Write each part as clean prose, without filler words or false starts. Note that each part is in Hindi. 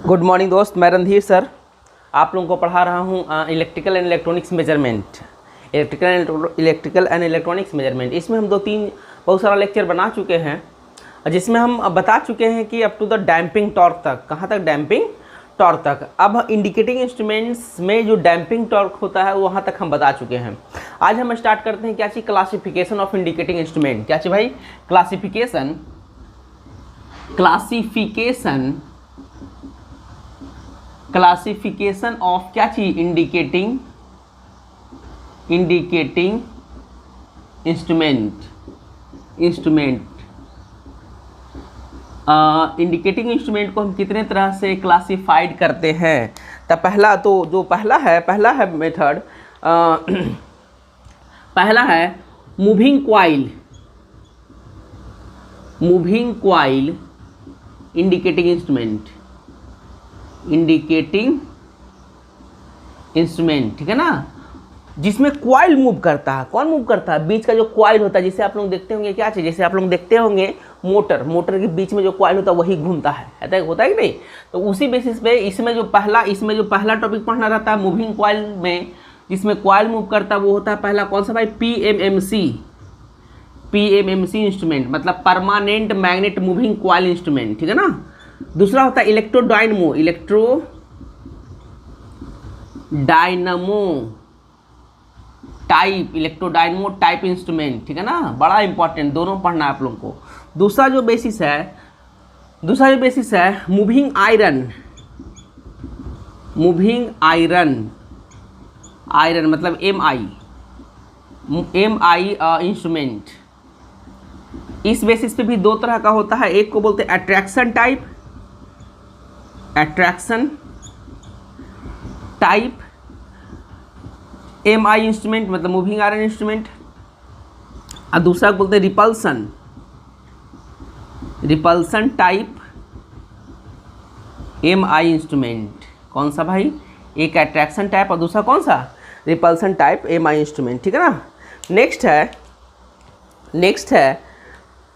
गुड मॉर्निंग दोस्त, मैं रणधीर सर आप लोगों को पढ़ा रहा हूँ electrical and electronics measurement. Electrical and electronics measurement, इसमें हम बहुत सारा लेक्चर बना चुके हैं, जिसमें हम बता चुके हैं कि up to the damping torque तक। कहाँ तक? डैम्पिंग टॉर्क तक। अब इंडिकेटिंग इंस्ट्रूमेंट्स में जो डैम्पिंग टॉर्क होता है वहाँ तक हम बता चुके हैं। आज हम स्टार्ट करते हैं क्या चीज़? Classification of indicating instrument. क्या चीज़ भाई? क्लासिफिकेशन ऑफ क्या चीज? Indicating instrument. इंडिकेटिंग इंस्ट्रूमेंट को हम कितने तरह से क्लासिफाइड करते हैं? तो पहला है मेथड, पहला है मूविंग क्वाइल इंडिकेटिंग इंस्ट्रूमेंट, ठीक है ना, जिसमें क्वाइल मूव करता है। कौन मूव करता है? बीच का जो क्वाइल होता है, जिसे आप लोग देखते होंगे क्या चीज़, जैसे आप लोग देखते होंगे मोटर के बीच में जो क्वाइल होता है वही घूमता है, होता है कि नहीं? तो उसी बेसिस पे इसमें जो पहला टॉपिक पढ़ना रहता है मूविंग क्वाइल में, जिसमें क्वाइल मूव करता है, वो होता है पहला कौन सा भाई? पीएमएमसी इंस्ट्रूमेंट, मतलब permanent magnet moving coil instrument, ठीक है ना। दूसरा होता है इलेक्ट्रोडायनमो टाइप इंस्ट्रूमेंट, ठीक है ना। बड़ा इंपॉर्टेंट, दोनों पढ़ना है आप लोगों को। दूसरा जो बेसिस है मूविंग आयरन मतलब एमआई इंस्ट्रूमेंट। इस बेसिस पे भी दो तरह का होता है, एक को बोलते हैं अट्रैक्शन टाइप एमआई इंस्ट्रूमेंट मतलब मूविंग आयरन इंस्ट्रूमेंट, और दूसरा को बोलते हैं रिपल्सन टाइप एमआई इंस्ट्रूमेंट। कौन सा भाई? एक अट्रैक्शन टाइप और दूसरा कौन सा? रिपल्सन टाइप एमआई इंस्ट्रूमेंट, ठीक है ना। नेक्स्ट है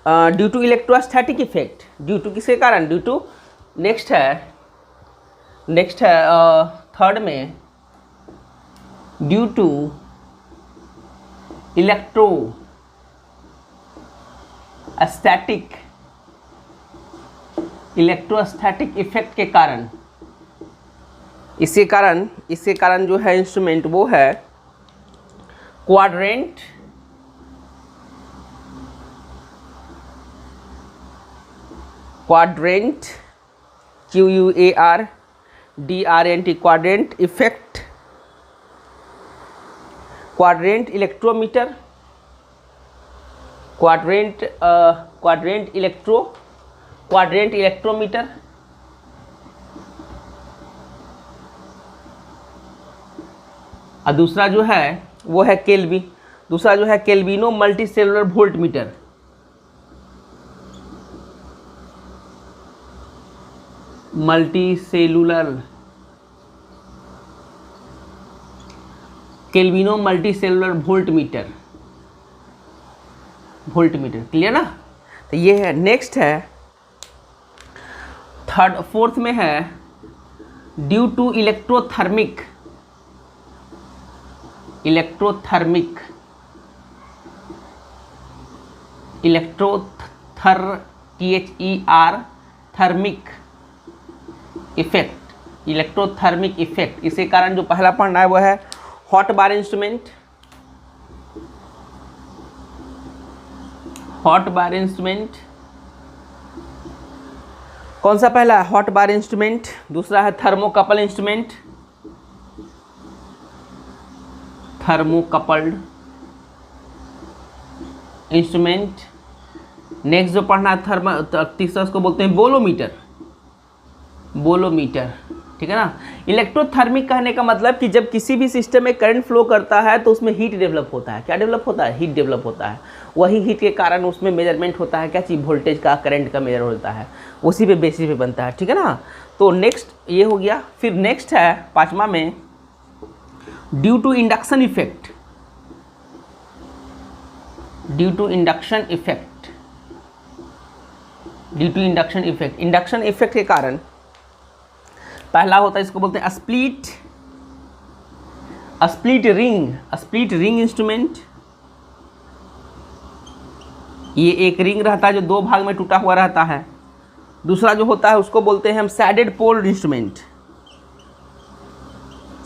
due to electrostatic effect. Due to किसके कारण? नेक्स्ट है थर्ड में ड्यू टू इलेक्ट्रोस्टैटिक इफेक्ट के कारण। इसके कारण जो है इंस्ट्रूमेंट वो है quadrant QUARDRNT quadrant effect, quadrant electrometer, quadrant electrometer, और दूसरा जो है वो है Kelvin multicellular voltmeter. Kelvin multicellular voltmeter, clear ना। तो ये है। नेक्स्ट है फोर्थ में है due to electrothermic electrothermic effect. इसके कारण जो पहला पढ़ना है वो है हॉट बार इंस्ट्रूमेंट। कौन सा पहला है? हॉट बार इंस्ट्रूमेंट। दूसरा है थर्मोकपल्ड इंस्ट्रूमेंट। नेक्स्ट जो पढ़ना है तीसरा, उसको बोलते हैं बोलोमीटर, ठीक है ना। इलेक्ट्रोथर्मिक कहने का मतलब कि जब किसी भी सिस्टम में करंट फ्लो करता है तो उसमें हीट डेवलप होता है। क्या डेवलप होता है? हीट डेवलप होता है। वही हीट के कारण उसमें मेजरमेंट होता है क्या चीज़? वोल्टेज का, करंट का मेजर होता है, उसी पे बेसिस पे बनता है, ठीक है ना। तो नेक्स्ट ये हो गया। फिर नेक्स्ट है पांचवा में due to induction effect. Due to induction effect, due to induction effect, induction effect के कारण पहला होता है, इसको बोलते हैं स्प्लिट रिंग इंस्ट्रूमेंट। ये एक रिंग रहता है जो दो भाग में टूटा हुआ रहता है। दूसरा जो होता है उसको बोलते हैं हम सैडेड पोल इंस्ट्रूमेंट,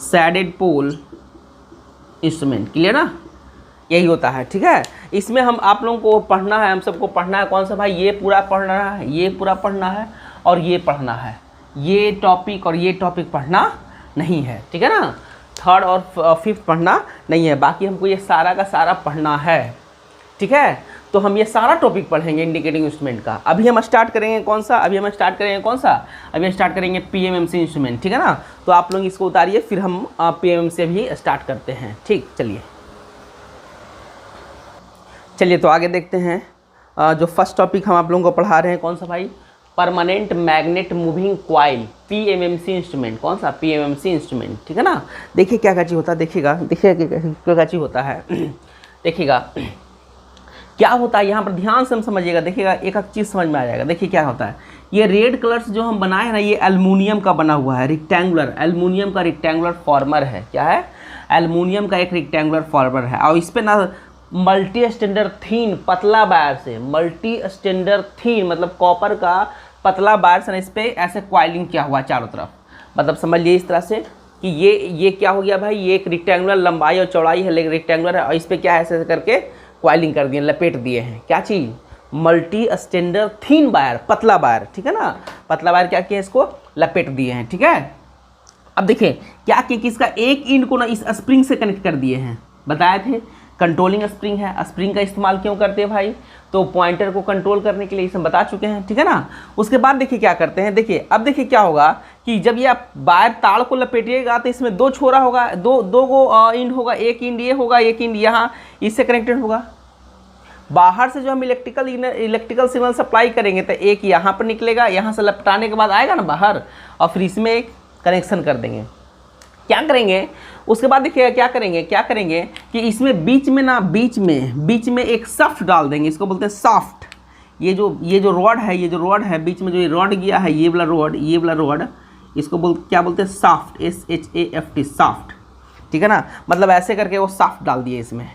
सैडेड पोल इंस्ट्रूमेंट। क्लियर ना, यही होता है। ठीक है, इसमें हम आप लोगों को पढ़ना है, हम सबको पढ़ना है कौन सा भाई, ये पूरा पढ़ना है, ये पूरा पढ़ना है और ये पढ़ना है। ये टॉपिक और ये टॉपिक पढ़ना नहीं है। ठीक है ना, थर्ड और फिफ्थ पढ़ना नहीं है, बाकी हमको ये सारा का सारा पढ़ना है। ठीक है, तो हम ये सारा टॉपिक पढ़ेंगे इंडिकेटिंग इंस्ट्रूमेंट का। अभी हम स्टार्ट करेंगे कौन सा, अभी हम स्टार्ट करेंगे पीएमएमसी इंस्ट्रूमेंट। ठीक है ना, तो आप लोग इसको उतारिए, फिर हम पीएमएमसी से भी स्टार्ट करते हैं। ठीक, चलिए तो आगे देखते हैं। जो फर्स्ट टॉपिक हम आप लोगों को पढ़ा रहे हैं कौन सा भाई, permanent magnet moving coil, PMMC instrument. कौन सा, पीएमएमसी इंस्ट्रूमेंट। ठीक है ना, देखिए क्या चीज़ होता है, देखिएगा क्या चीज़ होता है। देखिएगा क्या होता है, यहाँ पर ध्यान से हम समझिएगा, देखिएगा एक एक चीज़ समझ में आ जाएगा। देखिए क्या होता है, ये रेड कलर से जो हम बनाए हैं ना, ये एल्युमिनियम का बना हुआ है, रेक्टेंगुलर, एल्युमिनियम का रेक्टेंगुलर फॉर्मर है। क्या है, एल्युमिनियम का एक रेक्टेंगुलर फॉर्मर है, और इस पर ना मल्टी स्टैंडर्ड थीन पतला वायर से, मल्टी स्टैंडर्ड थीन मतलब कॉपर का पतला वायर से इस पर ऐसे क्वाइलिंग किया हुआ चारों तरफ। मतलब समझ लीजिए इस तरह से कि ये क्या हो गया भाई, ये एक रेक्टेंगुलर लंबाई और चौड़ाई है, लेकिन रेक्टेंगुलर है, और इस पर क्या है ऐसे करके क्वाइलिंग कर दिए, लपेट दिए हैं। क्या चीज़, मल्टी स्टैंडर्ड थीन वायर, पतला वायर। ठीक है ना, पतला वायर क्या किया, इसको लपेट दिए हैं। ठीक है, अब देखिए क्या किया कि इसका एक इंड को ना इस स्प्रिंग से कनेक्ट कर दिए हैं। बताए थे कंट्रोलिंग स्प्रिंग है, स्प्रिंग का इस्तेमाल क्यों करते हैं भाई, तो पॉइंटर को कंट्रोल करने के लिए, इसे हम बता चुके हैं। ठीक है ना, उसके बाद देखिए क्या करते हैं, देखिए अब देखिए क्या होगा कि जब ये आप वायर तार को लपेटिएगा तो इसमें दो छोरा होगा, दो गो इंड होगा, एक इंड ये होगा, एक इंड यहाँ इससे कनेक्टेड होगा। बाहर से जो हम इलेक्ट्रिकल सिग्नल सप्लाई करेंगे तो एक यहाँ पर निकलेगा, यहाँ से लपटाने के बाद आएगा ना बाहर, और फिर इसमें एक कनेक्शन कर देंगे। क्या करेंगे उसके बाद देखिएगा क्या करेंगे कि इसमें बीच में एक शाफ्ट डाल देंगे, इसको बोलते हैं शाफ्ट। ये जो रॉड है बीच में जो ये रॉड गया है, ये वाला रॉड इसको क्या बोलते हैं, शाफ्ट, SHAFT, शाफ्ट। ठीक है ना, मतलब ऐसे करके वो शाफ्ट डाल दिए इसमें,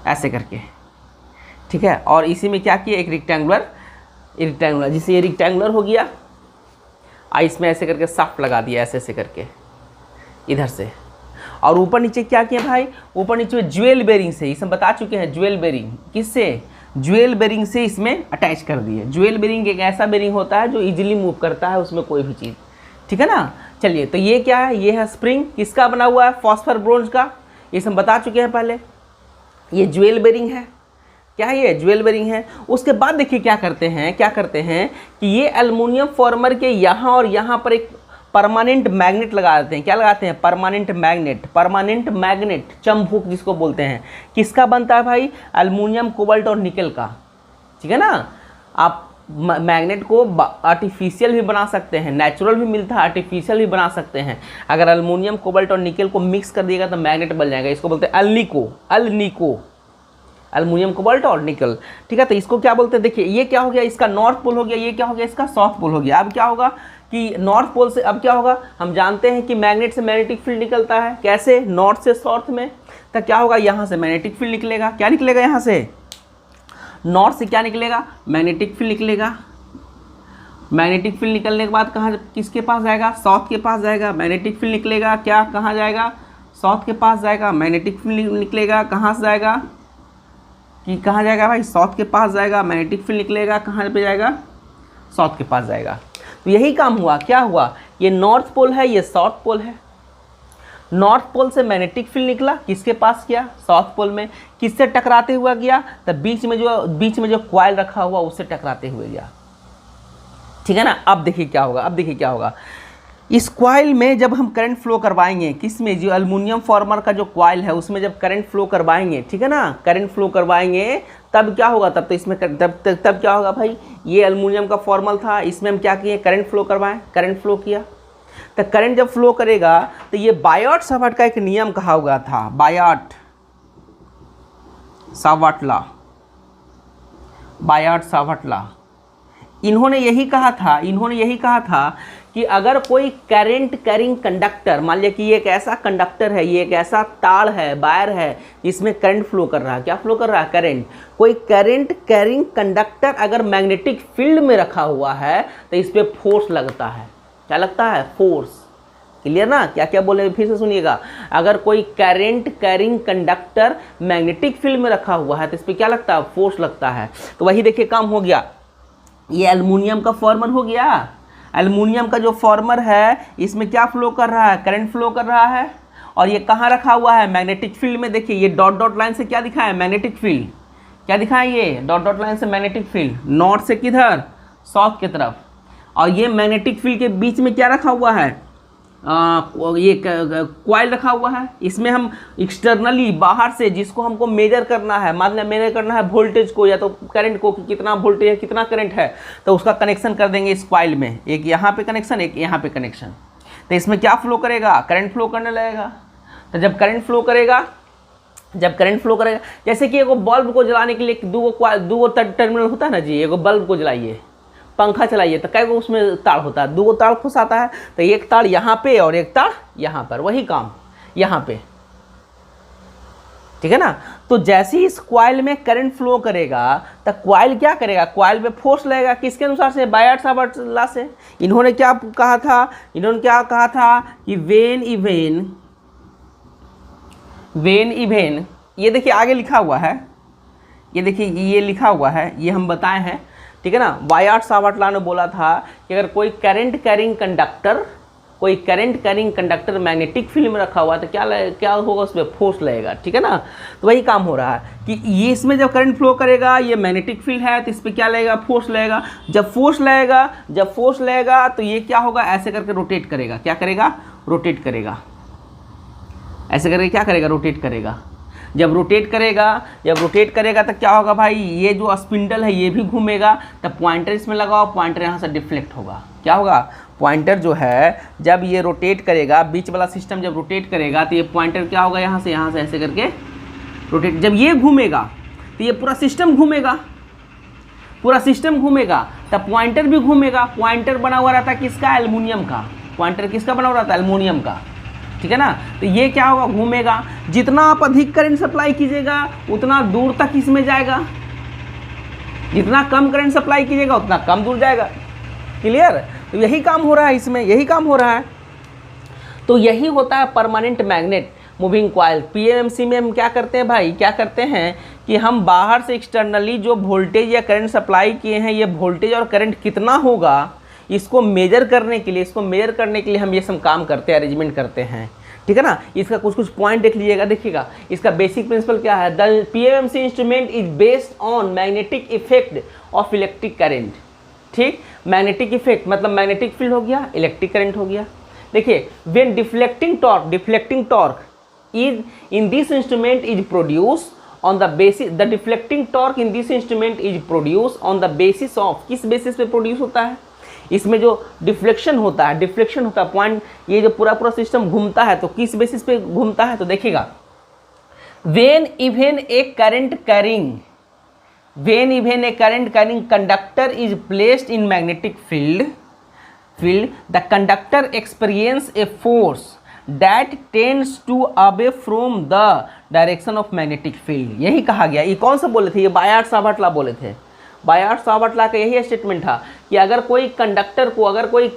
ऐसे करके। ठीक है, और इसी में क्या किया, एक रेक्टेंगुलर जिससे ये रेक्टेंगुलर हो गया, इसमें ऐसे करके शाफ्ट लगा दिया, ऐसे करके इधर से। और ऊपर नीचे क्या किया भाई, ऊपर नीचे ज्वेल बेरिंग से, इसे हम बता चुके हैं, ज्वेल बेरिंग किससे, ज्वेल बेरिंग से इसमें अटैच कर दिए। ज्वेल बेरिंग एक ऐसा बेरिंग होता है जो इजीली मूव करता है उसमें कोई भी चीज़। ठीक है ना, चलिए तो ये क्या है, ये है स्प्रिंग, किसका बना हुआ है, फॉस्फर ब्रोंज का, इसे हम बता चुके हैं पहले। ये ज्वेल बेरिंग है, क्या है, ये ज्वेल बेरिंग है। उसके बाद देखिए क्या करते हैं कि ये एल्युमिनियम फॉर्मर के यहाँ और यहाँ पर एक परमानेंट मैग्नेट लगा देते हैं। क्या लगाते हैं, परमानेंट मैग्नेट, चंबुक जिसको बोलते हैं। किसका बनता है भाई, एल्युमिनियम, कोबाल्ट और निकल का। ठीक है ना, आप मैग्नेट को आर्टिफिशियल भी बना सकते हैं, नेचुरल भी मिलता है, आर्टिफिशियल भी बना सकते हैं। अगर एल्युमिनियम, कोबाल्ट और निकल को मिक्स कर दिएगा तो मैग्नेट बन जाएगा, इसको बोलते हैं अल्निको, एल्युमिनियम, कोबाल्ट और निकल। ठीक है, तो इसको क्या बोलते हैं, देखिए ये क्या हो गया, इसका नॉर्थ पोल हो गया, ये क्या हो गया, इसका साउथ पोल हो गया। अब क्या होगा कि नॉर्थ पोल से अब क्या होगा, हम जानते हैं कि मैग्नेट से मैग्नेटिक फील्ड निकलता है, कैसे, नॉर्थ से साउथ में। तो क्या होगा, यहाँ से मैग्नेटिक फील्ड निकलेगा। क्या निकलेगा, यहाँ से नॉर्थ से क्या निकलेगा, मैग्नेटिक फील्ड निकलेगा। मैग्नेटिक फील्ड निकलने के बाद कहाँ, किसके पास जाएगा, साउथ के पास जाएगा। मैग्नेटिक फील्ड निकलेगा, क्या कहाँ जाएगा, साउथ के पास जाएगा। मैग्नेटिक फील्ड निकलेगा, कहाँ से जाएगा, कि कहाँ जाएगा भाई, साउथ के पास जाएगा। मैग्नेटिक फील्ड निकलेगा, कहाँ पे जाएगा, साउथ के पास जाएगा। तो यही काम हुआ, क्या हुआ, ये नॉर्थ पोल है, ये साउथ पोल है। नॉर्थ पोल से मैग्नेटिक फील्ड निकला, किसके पास गया, साउथ पोल में। किससे टकराते हुआ गया, तो बीच में जो क्वाइल रखा हुआ उससे टकराते हुए गया। ठीक है ना, अब देखिए क्या होगा, इस क्वाइल में जब हम करंट फ्लो करवाएंगे, किसमें, जो एल्युमिनियम फॉर्मर का जो क्वाइल है उसमें जब करंट फ्लो करवाएंगे, ठीक है ना, करंट फ्लो करवाएंगे तब क्या होगा, तब तो इसमें तब क्या होगा भाई, ये एल्युमिनियम का फॉर्मल था, इसमें हम क्या किए, करंट फ्लो करवाएं, करंट फ्लो किया। तो करंट जब फ्लो करेगा तो ये बायट-सावर्ट का एक नियम कहा हुआ था, बायट-सावर्ट लॉ। इन्होंने यही कहा था कि अगर कोई करंट कैरिंग कंडक्टर, मान लिया कि ये एक ऐसा कंडक्टर है, ये एक ऐसा तार है, वायर है, इसमें करंट फ्लो कर रहा है। क्या फ्लो कर रहा है? करंट। कोई करंट कैरिंग कंडक्टर अगर मैग्नेटिक फील्ड में रखा हुआ है तो इस पर फोर्स लगता है। क्या लगता है? फोर्स। क्लियर ना? क्या क्या बोले फिर से सुनिएगा। अगर कोई current carrying conductor magnetic field में रखा हुआ है तो इस पर क्या लगता है? फोर्स लगता है। तो वही देखिए काम हो गया। ये एल्युमिनियम का फॉर्मर हो गया। एल्युमिनियम का जो फॉर्मर है इसमें क्या फ्लो कर रहा है? करंट फ्लो कर रहा है। और ये कहाँ रखा हुआ है? मैग्नेटिक फील्ड में। देखिए ये डॉट डॉट लाइन से क्या दिखा है? Magnetic field. क्या दिखा है? ये डॉट डॉट लाइन से मैग्नेटिक फील्ड। नॉर्थ से किधर? साउथ की तरफ। और ये मैग्नेटिक फील्ड के बीच में क्या रखा हुआ है? ये कॉइल रखा हुआ है। इसमें हम एक्सटर्नली बाहर से जिसको हमको मेजर करना है, मान लिया मेजर करना है वोल्टेज को या तो करंट को कि कितना वोल्टेज है, कितना करंट है, तो उसका कनेक्शन कर देंगे इस कॉइल में। एक यहाँ पे कनेक्शन, एक यहाँ पे कनेक्शन। तो इसमें क्या फ्लो करेगा? करंट फ्लो करने लगेगा। तो जब करंट फ्लो करेगा, जैसे कि एगो बल्ब को जलाने के लिए दो टर्मिनल होता है ना जी। एगो बल्ब को जलाइए, पंखा चलाइए, तो कई गो उसमें तार होता है? 2 तार फंसाता है। तो एक तार यहाँ पे और एक तार यहाँ पर, वही काम यहाँ पे। ठीक है ना? तो जैसे ही इस कॉइल में करंट फ्लो करेगा तो कॉइल क्या करेगा? कॉइल पे फोर्स लगेगा। किसके अनुसार से? बायट-सावर्त लॉ से। इन्होंने क्या कहा था कि वेन इवेन, ये देखिए आगे लिखा हुआ है, ये देखिए ये लिखा हुआ है, ये हम बताए हैं। ठीक है ना? बायट-सावर्त लॉ ने बोला था कि अगर कोई current carrying conductor magnetic field में रखा हुआ है तो क्या होगा? उसमें फोर्स लगेगा। ठीक है ना? तो वही काम हो रहा है कि ये इसमें जब करंट फ्लो करेगा, ये मैग्नेटिक फील्ड है तो इस पर क्या लगेगा? फोर्स लगेगा। जब फोर्स लगेगा तो ये क्या होगा? ऐसे करके रोटेट करेगा। क्या करेगा? रोटेट करेगा। ऐसे करके क्या करेगा? रोटेट करेगा। जब रोटेट करेगा तो क्या होगा भाई? ये जो स्पिंडल है ये भी घूमेगा। तब पॉइंटर इसमें लगाओ, पॉइंटर यहाँ से डिफ्लेक्ट होगा। क्या होगा? पॉइंटर जो है जब ये रोटेट करेगा, बीच वाला सिस्टम जब रोटेट करेगा तो ये पॉइंटर क्या होगा? यहाँ से ऐसे करके रोटेट। जब ये घूमेगा तो ये पूरा सिस्टम घूमेगा, तब पॉइंटर भी घूमेगा। पॉइंटर बना हुआ रहता है किसका? एल्युमिनियम का। पॉइंटर किसका बना हुआ रहता है? एल्युमिनियम का। ठीक है ना? तो ये क्या होगा? घूमेगा। जितना आप अधिक करंट सप्लाई कीजिएगा उतना दूर तक इसमें जाएगा, जितना कम करंट सप्लाई कीजिएगा उतना कम दूर जाएगा। क्लियर? तो यही काम हो रहा है इसमें, यही काम हो रहा है। तो यही होता है permanent magnet moving coil. PMC में हम क्या करते हैं भाई? क्या करते हैं कि हम बाहर से एक्सटर्नली जो वोल्टेज या करंट सप्लाई किए हैं, ये वोल्टेज और करंट कितना होगा इसको मेजर करने के लिए हम ये सब काम करते हैं, अरेंजमेंट करते हैं। ठीक है ना? इसका कुछ पॉइंट देख लीजिएगा। देखिएगा इसका बेसिक प्रिंसिपल क्या है। The PMC instrument is based on magnetic effect of electric current. ठीक? मैग्नेटिक इफेक्ट मतलब मैग्नेटिक फील्ड हो गया, इलेक्ट्रिक करंट हो गया। देखिए when deflecting torque is in this instrument is produce on the basis, the deflecting torque in this instrument is produce on the basis of, किस बेसिस पे प्रोड्यूस होता है? इसमें जो डिफ्लेक्शन होता है पॉइंट, ये जो पूरा सिस्टम घूमता है तो किस बेसिस पे घूमता है? तो देखिएगा when even a current carrying conductor is placed in magnetic field, the conductor experience a force that tends to away from the direction of magnetic field. यही कहा गया। ये कौन सा बोले थे? ये बायट-सावर्त लॉ बोले थे। बायट-सावर्त लॉ का यही स्टेटमेंट था कि अगर कोई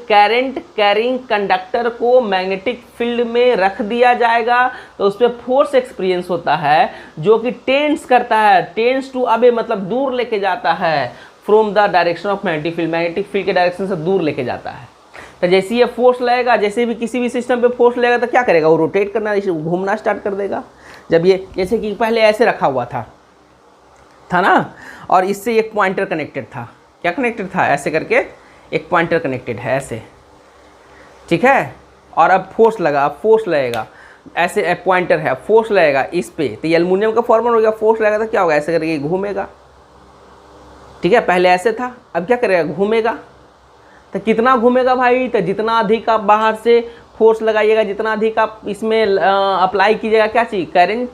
करंट कैरिंग कंडक्टर को मैग्नेटिक फील्ड में रख दिया जाएगा तो उस पर फोर्स एक्सपीरियंस होता है जो कि टेंड्स टू अवे मतलब दूर लेके जाता है, from the direction of magnetic field के डायरेक्शन से दूर लेके जाता है। तो जैसे ये फोर्स लगेगा, जैसे भी किसी भी सिस्टम पे फोर्स लगेगा तो क्या करेगा? वो रोटेट करना, घूमना स्टार्ट कर देगा। जब ये जैसे कि पहले ऐसे रखा हुआ था ना, और इससे एक पॉइंटर कनेक्टेड था। क्या कनेक्टेड था? ऐसे करके एक पॉइंटर कनेक्टेड है ऐसे। ठीक है? और अब फोर्स लगेगा, ऐसे पॉइंटर है, फोर्स लगेगा इस पे, तो ये एल्युमिनियम का फॉर्मूला हो गया। फोर्स लगेगा तो क्या होगा? ऐसे करके घूमेगा। ठीक है? पहले ऐसे था, अब क्या करेगा? घूमेगा। तो कितना घूमेगा भाई? तो जितना अधिक आप बाहर से फोर्स लगाइएगा, जितना अधिक आप इसमें अप्लाई कीजिएगा क्या चीज़? करंट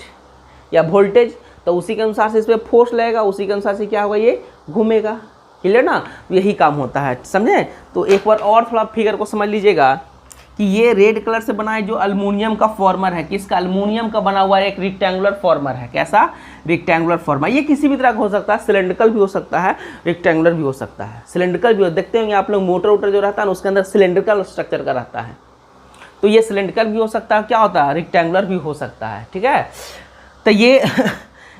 या वोल्टेज, तो उसी के अनुसार से इस पर फोर्स लगेगा, उसी के अनुसार से क्या होगा? ये घूमेगा। क्लियर ना, यही काम होता है, समझे। तो एक बार और थोड़ा फिगर को समझ लीजिएगा कि ये रेड कलर से बना है जो अल्युमिनियम का फॉर्मर है, किसका, अल्युमिनियम का बना हुआ एक रेक्टेंगुलर फॉर्मर है। कैसा, रेक्टेंगुलर फॉर्मर। ये किसी भी तरह का हो सकता है, सिलेंड्रिकल भी हो सकता है, रेक्टेंगुलर भी हो सकता है। सिलेंड्रिकल भी हो, देखते होंगे आप लोग मोटर वोटर जो रहता है ना उसके अंदर सिलेंड्रिकल स्ट्रक्चर का रहता है, तो ये सिलेंड्रिकल भी हो सकता है, क्या होता है, रेक्टेंगुलर भी हो सकता है, ठीक है। तो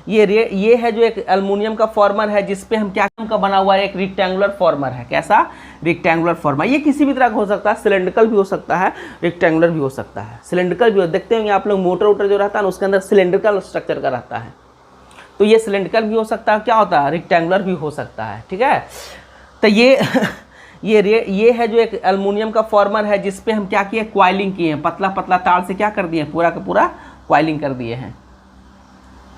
ये है जो एक एल्युमिनियम का फॉर्मर है जिसपे हम क्या का बना हुआ है, एक रेक्टेंगुलर फॉर्मर है। कैसा, रेक्टेंगुलर फॉर्मर। ये किसी भी तरह का हो सकता है, सिलेंड्रिकल भी हो सकता है, रेक्टेंगुलर भी हो सकता है। सिलेंड्रिकल भी हो, देखते होंगे आप लोग मोटर वोटर जो रहता है ना उसके अंदर सिलेंड्रिकल स्ट्रक्चर का रहता है, तो ये सिलेंड्रिकल भी हो सकता है, क्या होता है, रेक्टेंगुलर भी हो सकता है, ठीक है। तो ये है जो एक एल्युमिनियम का फॉर्मर है जिसपे हम क्या किए, क्वाइलिंग किए हैं, पतला पतला तार से क्या कर दिए, पूरा का पूरा क्वाइलिंग कर दिए हैं,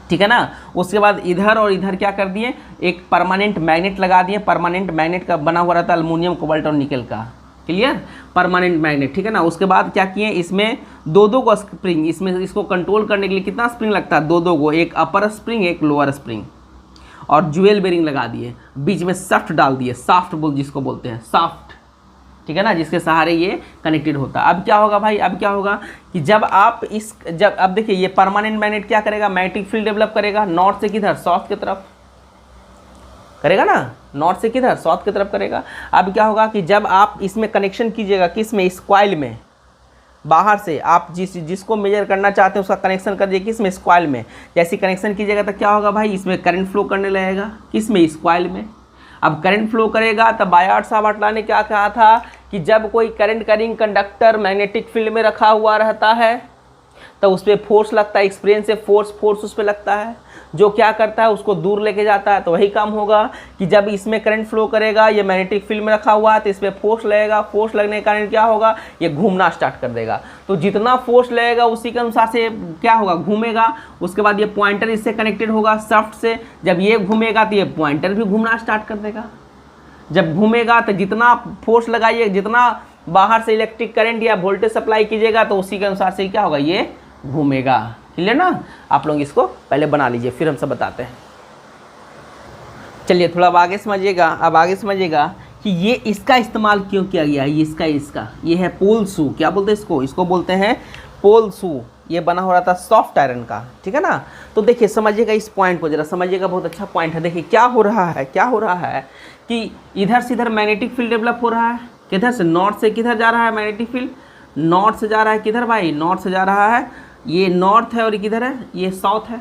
ठीक है ना। उसके बाद इधर और इधर क्या कर दिए, एक परमानेंट मैग्नेट लगा दिए। परमानेंट मैग्नेट का बना हुआ रहता है अल्युमिनियम, कोबाल्ट और निकल का, क्लियर, परमानेंट मैग्नेट, ठीक है ना। उसके बाद क्या किए, इसमें दो को स्प्रिंग, इसमें इसको कंट्रोल करने के लिए कितना स्प्रिंग लगता है, दो को, एक अपर स्प्रिंग एक लोअर स्प्रिंग, और ज्वेल बेरिंग लगा दिए, बीच में सॉफ्ट डाल दिए, सॉफ्ट बोल जिसको बोलते हैं, सॉफ्ट, ठीक है ना, जिसके सहारे ये कनेक्टेड होता है। अब क्या होगा भाई, अब क्या होगा कि जब अब देखिए ये परमानेंट मैग्नेट क्या करेगा, मैग्नेटिक फील्ड डेवलप करेगा, नॉर्थ से किधर, साउथ की तरफ करेगा ना, नॉर्थ से किधर, साउथ की तरफ करेगा। अब क्या होगा कि जब आप इसमें कनेक्शन कीजिएगा, किस में, इस कॉइल में, बाहर से आप जिसको मेजर करना चाहते हैं उसका कनेक्शन कर दीजिए, किस में, इस कॉइल में। जैसे कनेक्शन कीजिएगा तो क्या होगा भाई, इसमें करंट फ्लो करने लगेगा, किस में, इस कॉइल में। अब करंट फ्लो करेगा, तब बायॉट सावर्ट ने क्या कहा था कि जब कोई current carrying conductor magnetic field में रखा हुआ रहता है तो उस पर फोर्स लगता है, एक्सपीरियंस से फोर्स उस पर लगता है, जो क्या करता है उसको दूर लेके जाता है। तो वही काम होगा कि जब इसमें करंट फ्लो करेगा, ये मैग्नेटिक फील्ड में रखा हुआ है तो इस पर फोर्स लगेगा, फोर्स लगने के कारण क्या होगा, ये घूमना स्टार्ट कर देगा। तो जितना फोर्स लगेगा उसी के अनुसार से क्या होगा, घूमेगा। उसके बाद ये पॉइंटर इससे कनेक्टेड होगा शाफ्ट से, जब ये घूमेगा तो ये पॉइंटर भी घूमना स्टार्ट कर देगा। जब घूमेगा तो जितना फोर्स लगाइए, जितना बाहर से इलेक्ट्रिक करंट या वोल्टेज सप्लाई कीजिएगा तो उसी के अनुसार से क्या होगा, ये घूमेगा, क्लियर ना। आप लोग इसको पहले बना लीजिए, फिर हम सब बताते हैं। चलिए थोड़ा अब आगे समझिएगा। अब आगे समझिएगा कि ये इसका इस्तेमाल क्यों किया गया है। इसका ये है पोल शू, क्या बोलते हैं इसको बोलते हैं पोल शू। ये बना हो रहा था सॉफ्ट आयरन का, ठीक है ना। तो देखिए समझिएगा, इस पॉइंट को जरा समझिएगा, बहुत अच्छा पॉइंट है। देखिए क्या हो रहा है कि इधर से इधर मैग्नेटिक फील्ड डेवलप हो रहा है, किधर से, नॉर्थ से किधर जा रहा है मैग्नेटिक फील्ड, नॉर्थ से जा रहा है, किधर भाई, नॉर्थ से जा रहा है, ये नॉर्थ है और किधर है, ये साउथ है।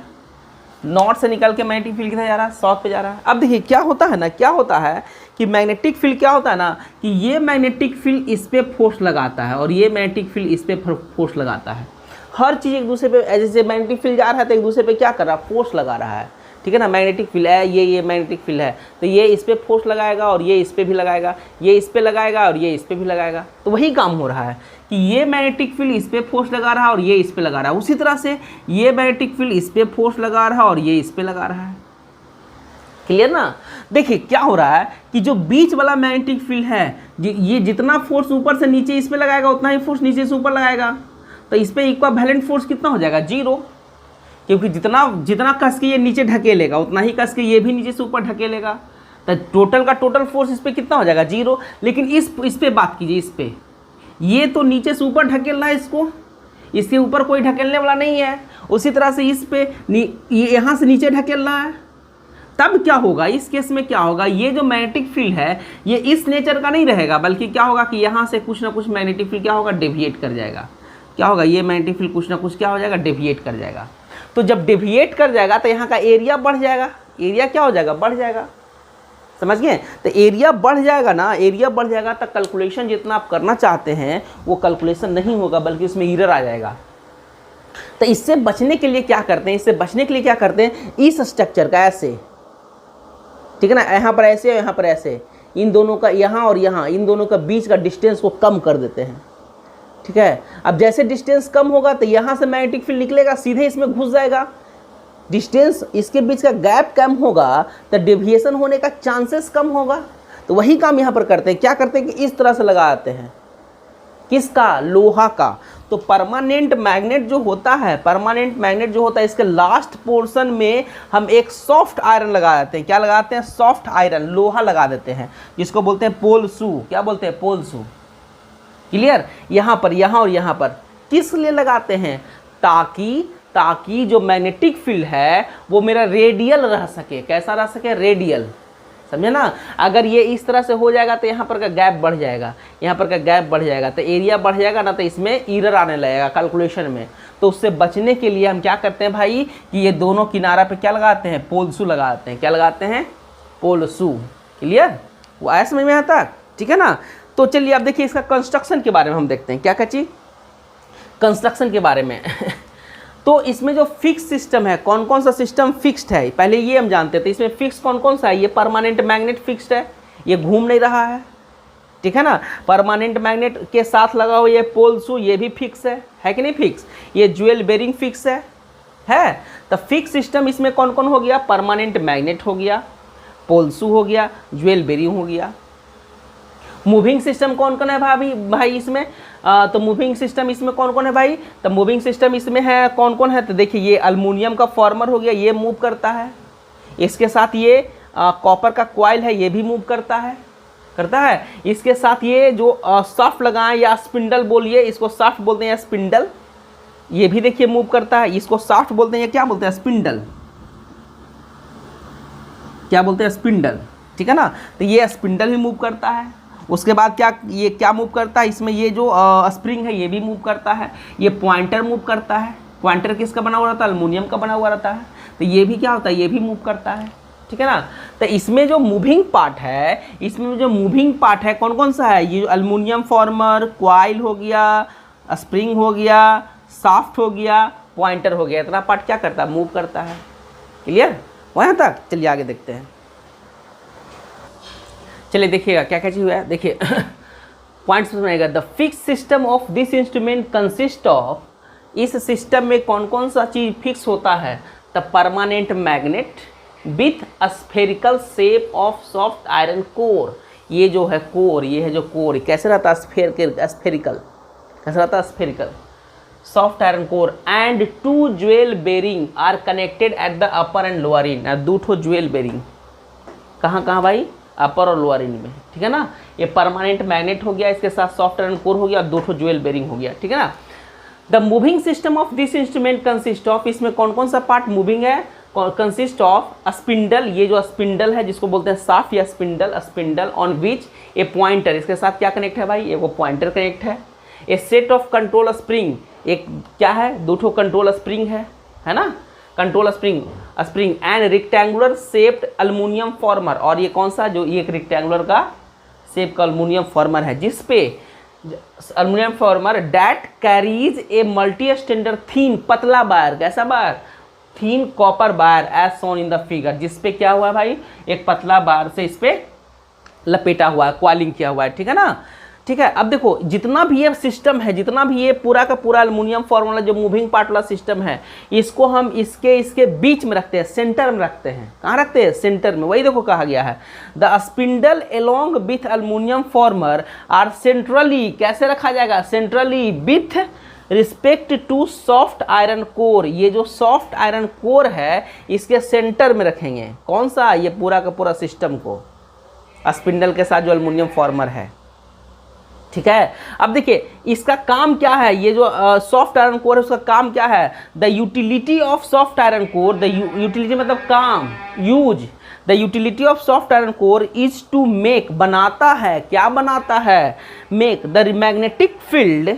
नॉर्थ से निकल के मैग्नेटिक फील्ड किधर जा रहा है, साउथ पे जा रहा है। अब देखिए क्या होता है कि मैग्नेटिक फील्ड क्या होता है ना, कि ये मैग्नेटिक फील्ड इस पे फोर्स लगाता है और ये मैग्नेटिक फील्ड इस पे फोर्स लगाता है। हर चीज़ एक दूसरे पे, जैसे मैग्नेटिक फील्ड जा रहा है तो एक दूसरे पे क्या कर रहा है, फोर्स लगा रहा है, ठीक है ना। मैग्नेटिक फील्ड है, ये मैग्नेटिक फील्ड है, तो ये इस पे फोर्स लगाएगा और ये इस पे भी लगाएगा, ये इस पे लगाएगा और ये इस पे भी लगाएगा। तो वही काम हो रहा है कि ये मैग्नेटिक फील्ड इस पे फोर्स लगा रहा है और ये इस पे लगा रहा है। उसी तरह से ये मैग्नेटिक फील्ड इस पे फोर्स लगा रहा है और ये इस पे लगा रहा है, क्लियर ना। देखिए क्या हो रहा है कि जो बीच वाला मैग्नेटिक फील्ड है, ये जितना फोर्स ऊपर से नीचे इस पे लगाएगा उतना ही फोर्स नीचे से ऊपर लगाएगा। तो इस पे इक्विवेलेंट फोर्स कितना हो जाएगा, 0, क्योंकि जितना कस के ये नीचे ढकेलेगा उतना ही कस के ये भी नीचे से ऊपर ढकेलेगा। तो टोटल का टोटल फोर्स इस पे कितना हो जाएगा, 0। लेकिन इस पे बात कीजिए, इस पे ये तो नीचे से ऊपर ढकेल रहा है, इसको इसके ऊपर कोई ढकेलने वाला नहीं है। उसी तरह से इस पे ये यहाँ से नीचे ढकेल रहा है। तब क्या होगा, इस केस में क्या होगा, ये जो मैग्नेटिक फील्ड है ये इस नेचर का नहीं रहेगा, बल्कि क्या होगा कि यहाँ से कुछ ना कुछ मैग्नेटिक फील्ड क्या होगा, डेविएट कर जाएगा। क्या होगा, ये मैग्नेटिक फील्ड कुछ ना कुछ क्या हो जाएगा, डेविएट कर जाएगा। तो जब डेविएट कर जाएगा तो यहाँ का एरिया बढ़ जाएगा, एरिया क्या हो जाएगा, बढ़ जाएगा, समझ गए। तो एरिया बढ़ जाएगा ना, एरिया बढ़ जाएगा तो कैलकुलेशन जितना आप करना चाहते हैं वो कैलकुलेशन नहीं होगा, बल्कि उसमें एरर आ जाएगा। तो इससे बचने के लिए क्या करते हैं, इस स्ट्रक्चर का ऐसे, ठीक है ना, यहाँ पर ऐसे और यहाँ पर ऐसे, इन दोनों का, यहाँ और यहाँ, इन दोनों का बीच का डिस्टेंस को कम कर देते हैं, ठीक है। अब जैसे डिस्टेंस कम होगा तो यहाँ से मैग्नेटिक फील्ड निकलेगा, सीधे इसमें घुस जाएगा। डिस्टेंस इसके बीच का गैप कम होगा तो डेविएशन होने का चांसेस कम होगा। तो वही काम यहाँ पर करते हैं, क्या करते हैं कि इस तरह से लगाते हैं, किसका, लोहा का। तो परमानेंट मैग्नेट जो होता है, परमानेंट मैग्नेट जो होता है, इसके लास्ट पोर्शन में हम एक सॉफ्ट आयरन लगा देते हैं। क्या लगाते हैं? सॉफ्ट आयरन, लोहा लगा देते हैं, जिसको बोलते हैं पोल शू। क्या बोलते हैं? पोल शू। क्लियर? यहाँ पर, यहाँ और यहाँ पर किस लिए लगाते हैं? ताकि जो मैग्नेटिक फील्ड है वो मेरा रेडियल रह सके। कैसा रह सके? रेडियल। समझे ना? अगर ये इस तरह से हो जाएगा तो यहाँ पर का गैप बढ़ जाएगा, यहाँ पर का गैप बढ़ जाएगा, तो एरिया बढ़ जाएगा ना, तो इसमें एरर आने लगेगा कैलकुलेशन में। तो उससे बचने के लिए हम क्या करते हैं भाई कि ये दोनों किनारा पे क्या लगाते हैं? पोल शू लगाते हैं। क्या लगाते हैं? पोल शू। क्लियर? वो आया समझ में आता? ठीक है ना? तो चलिए अब देखिए इसका कंस्ट्रक्शन के बारे में हम देखते हैं। क्या चीज? कंस्ट्रक्शन के बारे में तो इसमें जो फिक्स सिस्टम है, कौन कौन सा सिस्टम फिक्स्ड है, पहले ये हम जानते थे। इसमें फिक्स कौन कौन सा है? ये परमानेंट मैग्नेट फिक्स्ड है, ये घूम नहीं रहा है। ठीक है ना? परमानेंट मैग्नेट के साथ लगा हुआ ये पोल शू, ये भी फिक्स है कि नहीं फिक्स? ये ज्वेल बेरिंग फिक्स है। तो फिक्स सिस्टम इसमें कौन कौन हो गया? परमानेंट मैग्नेट हो गया, पोल शू हो गया, ज्वेल बेरिंग हो गया। मूविंग सिस्टम कौन कौन है भाई इसमें? तो मूविंग सिस्टम इसमें कौन कौन है भाई? तो मूविंग सिस्टम इसमें है कौन कौन है? तो देखिए ये अल्मुनियम का फॉर्मर हो गया, ये मूव करता है। इसके साथ ये कॉपर का कॉइल है, ये भी मूव करता है। इसके साथ ये जो शाफ्ट लगाएं या स्पिंडल बोलिए, इसको शाफ्ट बोलते हैं या स्पिंडल, ये भी देखिए मूव करता है। इसको शाफ्ट बोलते हैं या क्या बोलते हैं? स्पिंडल। क्या बोलते हैं? स्पिंडल। ठीक है ना? तो ये स्पिंडल भी मूव करता है। उसके बाद ये क्या मूव करता है? इसमें ये जो स्प्रिंग है ये भी मूव करता है। ये पॉइंटर मूव करता है। पॉइंटर किसका बना हुआ रहता है? अल्मुनियम का बना हुआ रहता है। तो ये भी क्या होता है? ये भी मूव करता है। ठीक है ना? तो इसमें जो मूविंग पार्ट है, कौन कौन सा है? ये जो अल्मुनियम फॉर्मर, कॉइल हो गया, स्प्रिंग हो गया, शाफ्ट हो गया, पॉइंटर हो गया, इतना पार्ट क्या करता है? मूव करता है। क्लियर? वहाँ तक? चलिए आगे देखते हैं। चलिए देखिएगा क्या क्या चीज़ हुआ है। देखिए पॉइंट्स सुनाएगा। The fix system of this instrument consist of, इस सिस्टम में कौन कौन सा चीज़ फिक्स होता है? The permanent magnet with spherical shape of soft iron core. ये जो है कोर, ये है जो कोर, कैसे रहता है? स्फेरिकल। कैसे रहता है? Spherical. Soft iron core and 2 jewel bearing are connected at the upper end lower end. 2 jewel bearing कहाँ भाई? अपर और लोअर एंड में। ठीक है ना? ये परमानेंट मैग्नेट हो गया, इसके साथ सॉफ्ट आयरन कोर हो गया, और 2 ज्वेल बेरिंग हो गया। ठीक है ना? The moving system of this instrument consist of, इसमें कौन कौन सा पार्ट मूविंग है? कंसिस्ट ऑफ स्पिंडल, ये जो स्पिंडल है जिसको बोलते हैं शाफ्ट या spindle on which A pointer, इसके साथ क्या कनेक्ट है भाई? ये वो पॉइंटर कनेक्ट है। ए सेट ऑफ कंट्रोल स्प्रिंग, एक क्या है? 2 कंट्रोल स्प्रिंग है ना? Control spring and rectangular shaped aluminium farmer. और ये कौन सा? जो ये एक रेक्टेंगुलर का शेप का अल्मुनियम फॉर्मर है, जिस पे aluminium former that carries a multi standard thin, पतला वायर। कैसा wire? Thin copper wire as shown in the figure, जिस पे क्या हुआ है भाई? एक पतला वायर से इस पे लपेटा हुआ है, कॉइलिंग किया हुआ है। ठीक है ना? ठीक है। अब देखो जितना भी ये सिस्टम है, जितना भी ये पूरा का पूरा अल्मुनियम फॉर्मूला जो मूविंग पार्ट वाला सिस्टम है, इसको हम इसके बीच में रखते हैं, सेंटर में रखते हैं। कहाँ रखते हैं? सेंटर में। वही देखो कहा गया है the spindle along with aluminium former are centrally, कैसे रखा जाएगा? Centrally with respect to soft iron core. ये जो सॉफ्ट आयरन कोर है इसके सेंटर में रखेंगे। कौन सा? ये पूरा का पूरा सिस्टम को, स्पिंडल के साथ जो अल्मुनियम फॉर्मर है। ठीक है? अब देखिए इसका काम क्या है? ये जो सॉफ्ट आयरन कोर है उसका काम क्या है? The utility of soft iron core, the utility मतलब काम, use. The utility of soft iron core is to make, बनाता है। क्या बनाता है? Make the magnetic field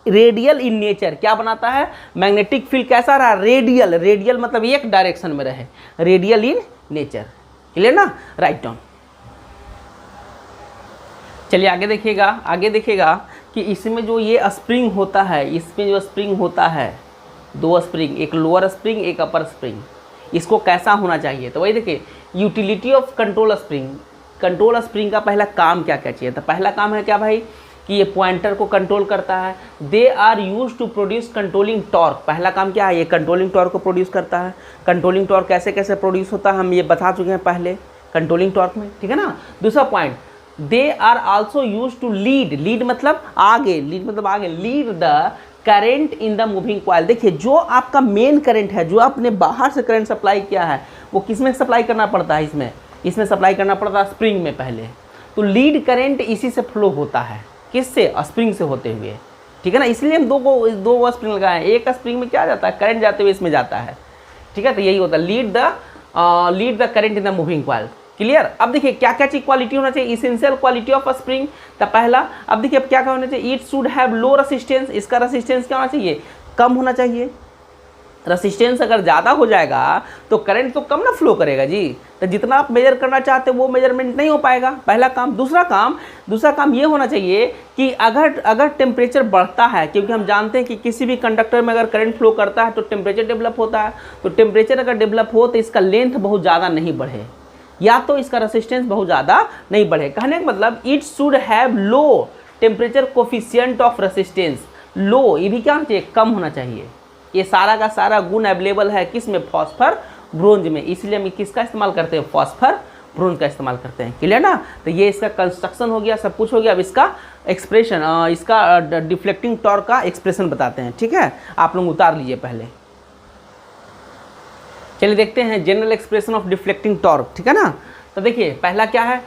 radial in nature. क्या बनाता है? मैग्नेटिक फील्ड कैसा रहा? रेडियल। रेडियल मतलब एक डायरेक्शन में रहे, रेडियल इन नेचर। क्लियर ना? Write down. चलिए आगे देखिएगा कि इसमें जो ये स्प्रिंग होता है, इसमें जो स्प्रिंग होता है, 2 स्प्रिंग, एक लोअर स्प्रिंग एक अपर स्प्रिंग, इसको कैसा होना चाहिए? तो वही देखिए utility of control spring. Control spring का पहला काम क्या चाहिए? तो पहला काम है क्या भाई कि ये पॉइंटर को कंट्रोल करता है। They are use to produce controlling torque. पहला काम क्या है? ये कंट्रोलिंग टॉर्क को प्रोड्यूस करता है। कंट्रोलिंग टॉर्क कैसे कैसे प्रोड्यूस होता है हम ये बता चुके हैं पहले कंट्रोलिंग टॉर्क में। ठीक है ना? दूसरा point, they are also use to lead. Lead मतलब आगे, लीड मतलब आगे, lead the current in the moving coil. देखिए जो आपका मेन करंट है, जो आपने बाहर से करंट सप्लाई किया है, वो किस में सप्लाई करना पड़ता है? इसमें सप्लाई करना पड़ता है स्प्रिंग में पहले। तो लीड करंट इसी से फ्लो होता है, किससे? स्प्रिंग से होते हुए, ठीक है ना। इसलिए हम दो स्प्रिंग लगाए हैं। एक स्प्रिंग में क्या जाता है? करंट जाते हुए इसमें जाता है, ठीक है। तो यही होता है lead the current in the moving coil. Clear? अब देखिए क्या क्या चीज क्वालिटी होना चाहिए, essential quality of a spring. तो पहला, अब देखिए अब क्या क्या होना चाहिए, it should have low resistance. इसका रेसिस्टेंस क्या होना चाहिए? कम होना चाहिए। रेसिस्टेंस अगर ज़्यादा हो जाएगा तो करंट तो कम ना फ्लो करेगा जी। तो जितना आप मेजर करना चाहते हो वो मेजरमेंट नहीं हो पाएगा, पहला काम। दूसरा काम ये होना चाहिए कि अगर टेम्परेचर बढ़ता है, क्योंकि हम जानते हैं कि किसी भी कंडक्टर में अगर करंट फ्लो करता है तो टेम्परेचर डेवलप होता है। तो टेम्परेचर अगर डेवलप हो तो इसका लेंथ बहुत ज़्यादा नहीं बढ़े, या तो इसका रेसिस्टेंस बहुत ज़्यादा नहीं बढ़े। कहने का मतलब it should have low temperature coefficient of resistance. Low, ये भी क्या होना चाहिए? कम होना चाहिए। ये सारा का सारा गुण अवेलेबल है किस में? फॉस्फर ब्रोंज में। इसलिए हम किसका इस्तेमाल करते हैं? फॉस्फर ब्रोंज का इस्तेमाल करते हैं। क्लियर ना? तो ये इसका कंस्ट्रक्शन हो गया, सब कुछ हो गया। अब इसका एक्सप्रेशन, इसका डिफ्लेक्टिंग टॉर्क का एक्सप्रेशन बताते हैं, ठीक है। आप लोग उतार लीजिए पहले। चलिए देखते हैं general expression of deflecting torque, ठीक है ना। तो देखिए पहला क्या है,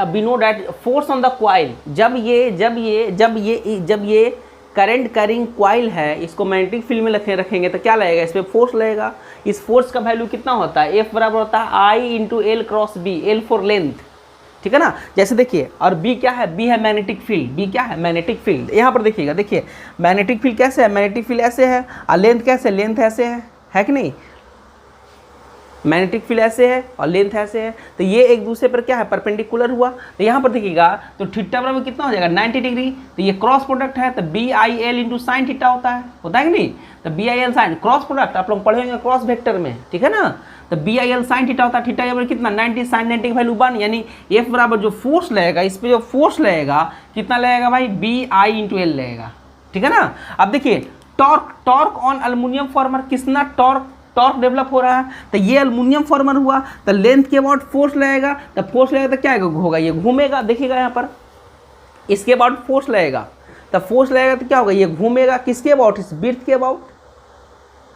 we know that force on the coil. जब ये करंट कैरिंग कॉइल है, इसको मैग्नेटिक फील्ड में रखेंगे तो क्या लगेगा? इस पर फोर्स लगेगा। इस फोर्स का वैल्यू कितना होता है? F बराबर होता है I into L cross B, L for length, ठीक है ना। जैसे देखिए, और B क्या है? B है मैग्नेटिक फील्ड। B क्या है? Magnetic field. यहाँ पर देखिएगा, देखिए मैग्नेटिक फील्ड कैसे है? मैग्नेटिक फील्ड ऐसे है, और लेंथ कैसे? लेंथ ऐसे है कि नहीं? मैग्नेटिक फील्ड ऐसे है और लेंथ ऐसे है, तो ये एक दूसरे पर क्या है? परपेंडिकुलर हुआ। तो यहाँ पर देखिएगा तो थीटा बराबर कितना हो जाएगा? 90 डिग्री। तो ये क्रॉस प्रोडक्ट है, तो B I L into sine theta होता है कि नहीं? तो B I L sine cross product आप लोग पढ़ेंगे क्रॉस वेक्टर में, ठीक है ना। तो B I L sine theta होता है। थीटा बराबर कितना? 90, साइन 90 की वैल्यू 1, यानी एफ बराबर जो फोर्स लगेगा, इस पर जो फोर्स लगेगा कितना लगेगा भाई? बी आई इंटू एल लगेगा, ठीक है ना। अब देखिए टॉर्क ऑन एल्युमिनियम फॉर्मर, कितना टॉर्क डेवलप हो रहा है? तो ये एल्युमिनियम फॉर्मर हुआ, तो लेंथ के अबाउट फोर्स लगेगा, तो फोर्स लगेगा तो क्या होगा? ये घूमेगा। देखिएगा यहाँ पर इसके अबाउट फोर्स लगेगा, तो फोर्स लगेगा तो क्या होगा? ये घूमेगा। किसके अबाउट? इस विड्थ के अबाउट,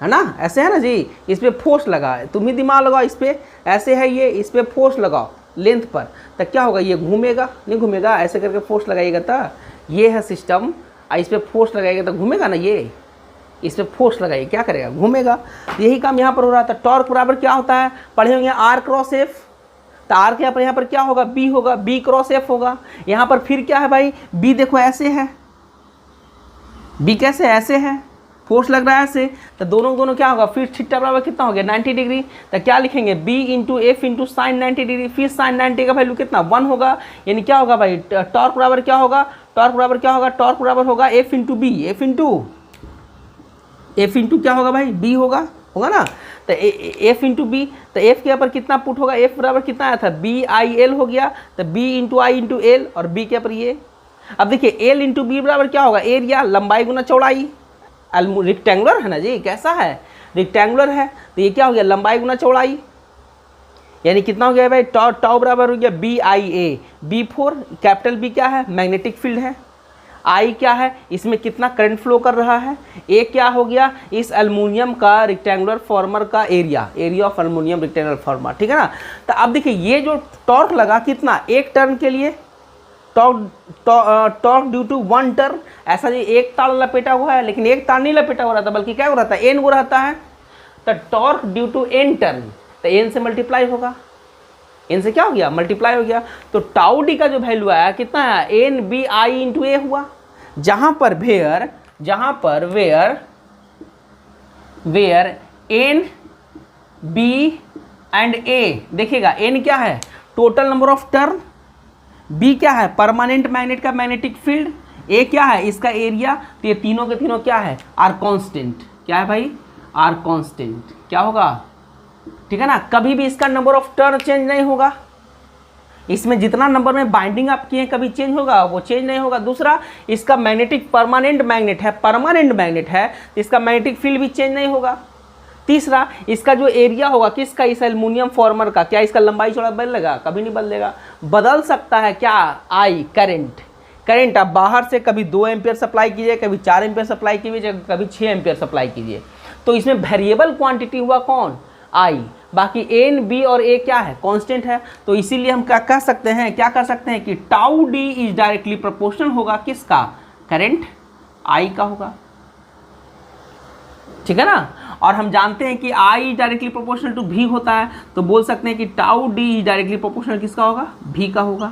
है ना। ऐसे है ना जी, इस पर फोर्स लगा, तुम ही दिमाग लगाओ। इस पर ऐसे है ये, इस पर फोर्स लगाओ लेंथ पर, तो क्या होगा? ये घूमेगा। नहीं घूमेगा? ऐसे करके फोर्स लगाइएगा तो ये है सिस्टम, इस पर फोर्स लगाइएगा तो घूमेगा ना। ये इस पर फोर्स लगाइए, क्या करेगा? घूमेगा। यही काम यहाँ पर हो रहा था। टॉर्क बराबर क्या होता है? पढ़े होंगे आर क्रॉस एफ। तो आर के यहाँ पर क्या होगा? बी होगा, बी क्रॉस एफ होगा। यहाँ पर फिर क्या है भाई? बी देखो ऐसे है, बी कैसे? ऐसे है, फोर्स लग रहा है ऐसे, तो दोनों क्या होगा? फिर थीटा बराबर कितना हो गया? 90 डिग्री। तो क्या लिखेंगे? B into F into sine 90 degree. फिर साइन 90 का वैल्यू कितना? 1 होगा। यानी क्या होगा भाई? टॉर्क बराबर क्या होगा? टॉर्क बराबर होगा F into B. F into क्या होगा भाई? बी होगा ना। तो एफ इंटू बी, तो एफ के ऊपर कितना पुट होगा? एफ बराबर कितना आया था? बी आई एल हो गया, तो बी इंटू आई इंटू एल, और बी के ऊपर ये। अब देखिए एल इंटू बी बराबर क्या होगा? एरिया, लंबाई गुना चौड़ाई। रेक्टेंगुलर है ना जी, कैसा है? रेक्टेंगुलर है, तो ये क्या हो गया? लंबाई गुना चौड़ाई। यानी कितना हो गया भाई? टाउ बराबर हो गया B I A. B for, capital B क्या है? मैग्नेटिक फील्ड है। आई क्या है? इसमें कितना करंट फ्लो कर रहा है। ए क्या हो गया? इस एल्युमिनियम का रेक्टेंगुलर फॉर्मर का area of aluminium rectangular farmer, ठीक है ना। तो अब देखिए ये जो टॉर्क लगा कितना? एक टर्न के लिए टॉर्क ड्यू टू 1 टर्न। ऐसा जी एक तार लपेटा हुआ है, लेकिन एक तार नहीं लपेटा हो रहा था, बल्कि क्या हो रहा था? एन हो रहता है। तो torque due to N turn, तो एन से मल्टीप्लाई होगा। एन से क्या हो गया? मल्टीप्लाई हो गया। तो टाउ डी का जो वैल्यू आया कितना है? N B I into A हुआ। जहां पर where N B and A, देखिएगा एन क्या है? Total number of turn. B क्या है? परमानेंट मैग्नेट का मैग्नेटिक फील्ड। ए क्या है? इसका एरिया। तो ये तीनों के तीनों क्या है? R constant. क्या है भाई? R constant. क्या होगा? ठीक है ना। कभी भी इसका नंबर ऑफ टर्न चेंज नहीं होगा। इसमें जितना नंबर में बाइंडिंग आप किए कभी चेंज होगा? वो चेंज नहीं होगा। दूसरा, इसका मैग्नेटिक परमानेंट मैग्नेट है, इसका मैग्नेटिक फील्ड भी चेंज नहीं होगा। तीसरा, इसका जो एरिया होगा किसका? इस एल्युमिनियम फॉर्मर का, क्या इसका लंबाई चौड़ा बदलेगा? कभी नहीं बदलेगा। बदल सकता है क्या? आई करंट, करंट आप बाहर से कभी 2 एम्पियर सप्लाई कीजिए, कभी 4 एम्पियर सप्लाई कीजिए, कभी 6 एम्पियर सप्लाई कीजिए, तो इसमें वेरिएबल क्वांटिटी हुआ कौन, आई, बाकी एन बी और ए क्या है, कांस्टेंट है। तो इसीलिए हम क्या कह सकते हैं, क्या कर सकते हैं कि tau D is directly proportional होगा किसका, करंट आई का होगा, ठीक है ना। और हम जानते हैं कि आई डायरेक्टली प्रोपोर्शनल टू भी होता है, तो बोल सकते हैं कि tau D is directly proportional किसका होगा, भी का होगा।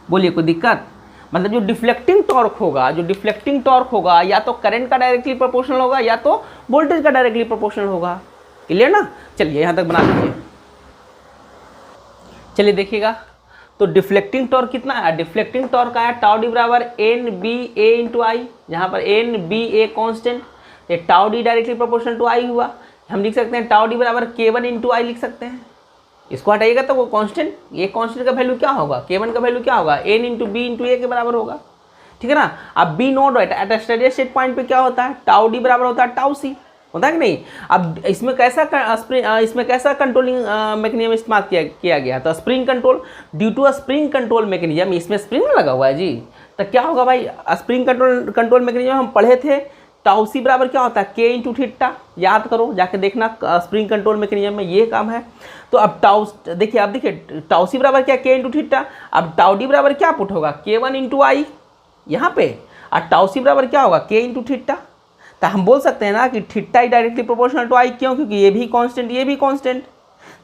बोलिए कोई दिक्कत, मतलब जो डिफ्लेक्टिंग टॉर्क होगा, जो डिफ्लेक्टिंग टॉर्क होगा या तो करंट का डायरेक्टली प्रोपोर्शनल होगा या तो वोल्टेज का डायरेक्टली प्रोपोर्शनल होगा। क्लियर ना। चलिए यहाँ तक बना लीजिए। चलिए देखिएगा, तो डिफ्लेक्टिंग टॉर्क कितना है, डिफ्लेक्टिंग टॉर्क आया टाउ डी बराबर N B A into I, जहाँ पर एन बी ए कॉन्स्टेंट, ये tau D directly proportional to I हुआ। हम लिख सकते हैं टाउ डी बराबर K1 इंटू आई लिख सकते हैं। इसको हटाइएगा तो वो कांस्टेंट, ये कांस्टेंट का वैल्यू क्या होगा, K1 का वैल्यू क्या होगा, N into B into A के बराबर होगा, ठीक है ना। अब B naught at steady state point पे क्या होता है, टाउ डी बराबर होता है टाउ सी, होता है कि नहीं। अब इसमें कैसा कंट्रोलिंग मैकेनिज्म इस्तेमाल किया गया, तो spring control, due to spring control mechanism, इसमें स्प्रिंग लगा हुआ है जी, तो क्या होगा भाई, स्प्रिंग कंट्रोल मैकेनिज्म हम पढ़े थे, टाउ सी बराबर क्या होता है, K इंटू थीटा, याद करो जाके देखना, स्प्रिंग कंट्रोल मैकेनिज्म में ये काम है। तो अब देखिए टाउ सी बराबर क्या, K इंटू थीटा, अब टाउ डी बराबर क्या पुट होगा, K1 इंटू आई यहाँ पे, और टाउ सी बराबर क्या होगा, K इंटू थीटा। तो हम बोल सकते हैं ना कि थीटा ही डायरेक्टली प्रोपोर्शनल टू आई, क्यों, क्योंकि ये भी कांस्टेंट ये भी कांस्टेंट,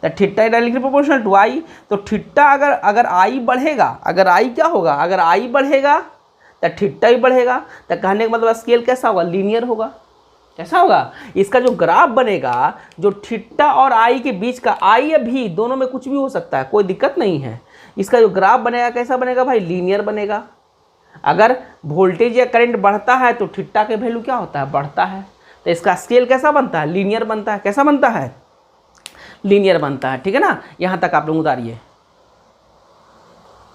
तो थीटा ही डायरेक्टली प्रोपोर्शनल टू आई। तो थीटा अगर आई बढ़ेगा, अगर आई क्या होगा, अगर आई बढ़ेगा तो थीटा ही बढ़ेगा, तो कहने का मतलब स्केल कैसा होगा, लीनियर होगा। कैसा होगा, इसका जो ग्राफ बनेगा, जो थीटा और आई के बीच का, आई या भी दोनों में कुछ भी हो सकता है, कोई दिक्कत नहीं है, इसका जो ग्राफ बनेगा कैसा बनेगा भाई, लीनियर बनेगा। अगर वोल्टेज या करंट बढ़ता है तो थीटा के वैल्यू क्या होता है, बढ़ता है, तो इसका स्केल कैसा बनता है, लीनियर बनता है। कैसा बनता है, लीनियर बनता है, ठीक है ना। यहाँ तक आप लोग उतारिए।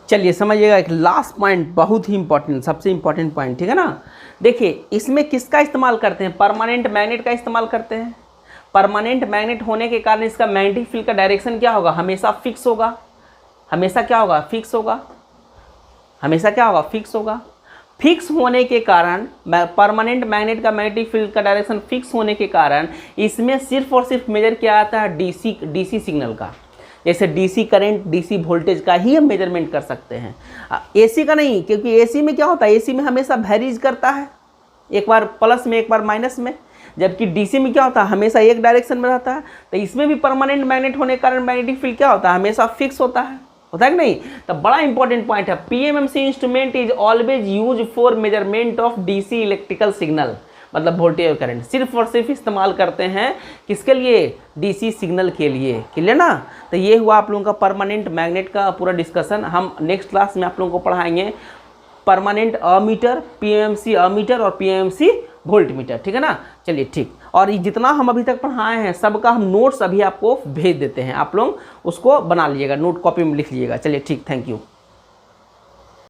चलिए समझिएगा, एक लास्ट पॉइंट बहुत ही इंपॉर्टेंट, सबसे इंपॉर्टेंट पॉइंट, ठीक है ना। देखिए इसमें किसका इस्तेमाल करते हैं, परमानेंट मैग्नेट का इस्तेमाल करते हैं। परमानेंट मैग्नेट होने के कारण इसका मैग्नेटिक फील्ड का डायरेक्शन क्या होगा, हमेशा फिक्स होगा, हमेशा क्या होगा, फिक्स होगा, हमेशा क्या होगा, फिक्स होगा। फिक्स होने के कारण, परमानेंट मैग्नेट का मैग्नेटिक फील्ड का डायरेक्शन फिक्स होने के कारण इसमें सिर्फ और सिर्फ मेजर किया जाता है डीसी सिग्नल का। जैसे डीसी करंट, डीसी वोल्टेज का ही हम मेजरमेंट कर सकते हैं, एसी का नहीं, क्योंकि एसी में क्या होता है, एसी में हमेशा वेरीज करता है, एक बार प्लस में एक बार माइनस में, जबकि डीसी में क्या होता है, हमेशा एक डायरेक्शन में रहता है। तो इसमें भी परमानेंट मैग्नेट होने के कारण मैग्नेटिक फील्ड क्या होता है, हमेशा फिक्स होता है कि नहीं। तो बड़ा इंपॉर्टेंट पॉइंट है, PMMC instrument is always use for measurement of DC electrical signal, मतलब वोल्टेज और करंट सिर्फ और सिर्फ इस्तेमाल करते हैं किसके लिए, डीसी सिग्नल के लिए। क्लियर ना। तो ये हुआ आप लोगों का परमानेंट मैग्नेट का पूरा डिस्कशन। हम नेक्स्ट क्लास में आप लोगों को पढ़ाएंगे परमानेंट अमीटर, पीएमएमसी अमीटर और पीएमएमसी वोल्ट मीटर, ठीक है ना। चलिए ठीक, और जितना हम अभी तक पढ़ाए हैं सबका हम नोट्स अभी आपको भेज देते हैं, आप लोग उसको बना लीजिएगा, नोट कॉपी में लिख लीजिएगा। चलिए ठीक, थैंक यू।